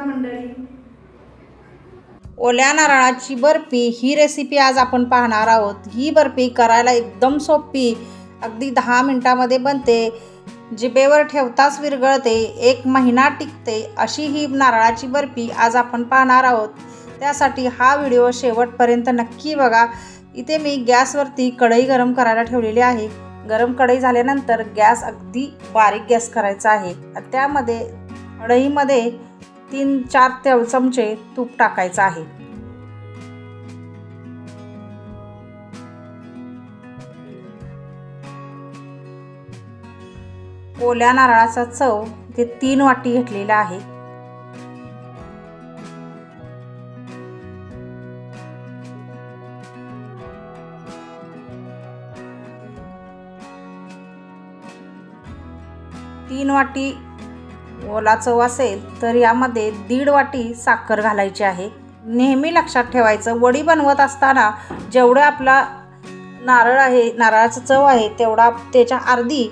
नमस्कार मंडळी। ओल्या नारळाची बर्फी ही रेसिपी आज आपण पाहणार आहोत। ही बर्फी करायला एकदम सोपी, अगदी 10 मिनिटांमध्ये बनते, जिभेवर ठेवताच विरघळते, 1 महिना टिकते अशी ही नारळाची बर्फी आज आपण पाहणार आहोत। त्यासाठी हा व्हिडिओ शेवटपर्यंत नक्की बघा। इथे मी गॅसवरती कढई गरम करायला ठेवलेली आहे। गरम कढई झाल्यानंतर गॅस अगदी बारीक गॅस करायचा आहे। त्यामध्ये कढईमध्ये 3-4 चमचे तूप टाकायचं आहे। ओल्या नारळाचा चव इथे 3 वाटी घेतलेला आहे। तीन वाटी ओला चव असेल तर यामध्ये 1.5 वाटी साखर घालायची आहे। नेहमी लक्षात ठेवायचं, वडी बनवत असताना जेवढं आपला नारळ आहे, नारळाचं चव आहे, तेवढा त्याच्या अर्धी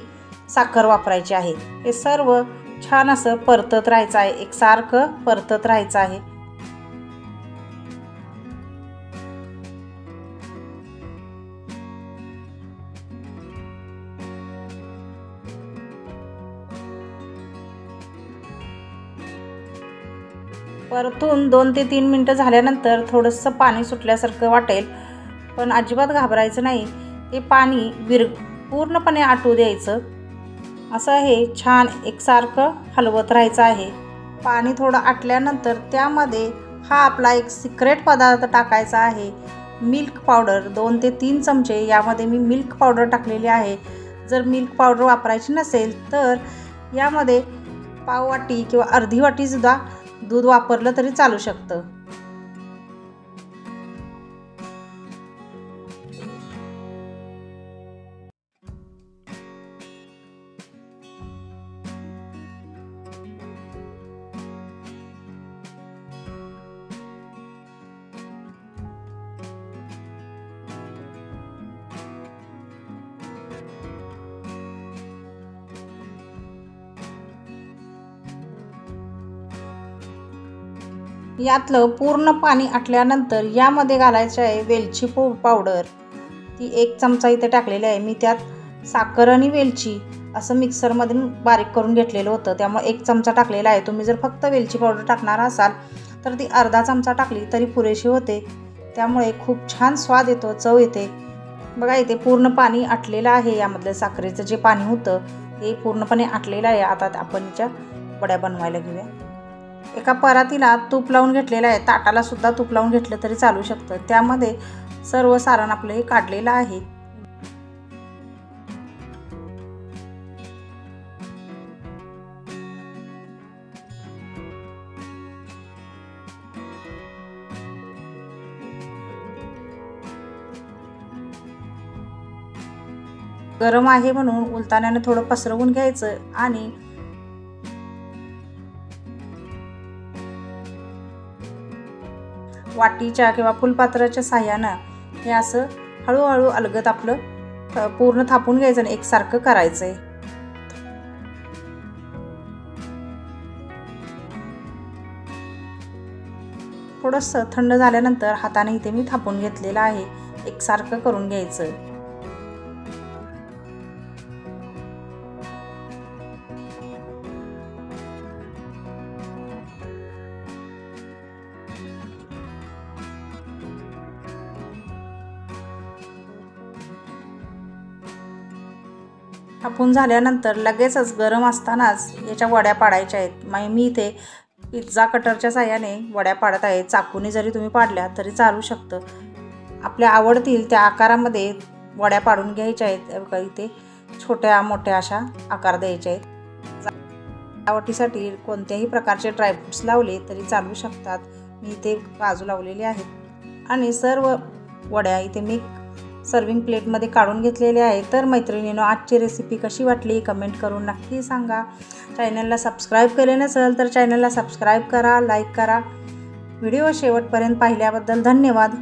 साखर वापरायची आहे। हे सर्व छान असं परतत राहायचं आहे, एकसारखं परतत राहायचं आहे। परतून 2 ते 3 मिनिटं झाल्यानंतर थोडंसं पाणी सुटल्यासारखं वाटेल, पण अजिबात घाबरायचं नाही। हे पाणी पूर्णपणे आटू द्यायचं। असं हे छान एकसारखं हलवत राहायचं आहे। पाणी थोडं आटल्यानंतर त्यामध्ये हा आपला एक सिक्रेट पदार्थ टाकायचा आहे, मिल्क पावडर। 2 ते 3 चमचे यामध्ये मी मिल्क पावडर टाकलेली आहे। जर मिल्क पावडर वापरायची नसेल तर यामध्ये पाव वाटी किंवा अर्धी वाटी सुद्धा दूध वापरलं तरी चालू शकतं। यातलं पूर्ण पाणी आटल्यानंतर यामध्ये घालायचं आहे वेलची पावडर। ती 1 चमचा इथे टाकलेली आहे। मी त्यात साखर आणि वेलची असं मिक्सरमधून बारीक करून घेतलेलं होतं, त्यामुळे 1 चमचा टाकलेला आहे। तुम्ही जर फक्त वेलची पावडर टाकणार असाल तर ती अर्धा चमचा टाकली तरी पुरेशी होते, त्यामुळे खूप छान स्वाद येतो, चव येते। बघा इथे पूर्ण पाणी आटलेलं आहे। यामधलं साखरेचं जे पाणी होतं ते पूर्णपणे आटलेलं आहे। आता आपण याच्या वड्या बनवायला घेऊया। एका परातीला तूप लावून घेतलेलं आहे, ताटाला सुद्धा तूप लावून घेतलं तरी चालू शकतं। त्यामध्ये सर्व सारण आपलं हे काढलेलं आहे। गरम आहे म्हणून उलताण्याने थोडं पसरवून घ्यायचं आणि वाटीच्या किंवा फुलपात्राच्या साह्यानं हे असं हळूहळू अलगद आपलं पूर्ण थापून घ्यायचं आणि एकसारखं करायचंय। थोडंसं थंड झाल्यानंतर हाताने इथे मी थापून घेतलेलं आहे, एकसारखं करून घ्यायचं। थापून झाल्यानंतर लगेचच गरम असतानाच याच्या वड्या पाडायच्या आहेत। मी इथे पिझ्झा कटरच्या साह्याने वड्या पाडत आहे। चाकूने जरी तुम्ही पाडल्या तरी चालू शकतं। आपल्या आवडतील त्या आकारामध्ये वड्या पाडून घ्यायच्या आहेत। इथे छोट्या मोठ्या अशा आकार द्यायचे आहेत। सजावटीसाठी कोणत्याही प्रकारचे ड्रायफ्रूट्स लावले तरी चालू शकतात। मी इथे काजू लावलेले आहेत आणि सर्व वड्या इथे मी सर्विंग प्लेटमध्ये काढून घेतलेले आहे। तर मैत्रिणींनो, आजची रेसिपी कशी वाटली कमेंट करून नक्की सांगा। चॅनलला सबस्क्राईब केले नसेल तर चॅनलला सबस्क्राईब करा, लाईक करा। व्हिडिओ शेवटपर्यंत पाहिल्याबद्दल धन्यवाद।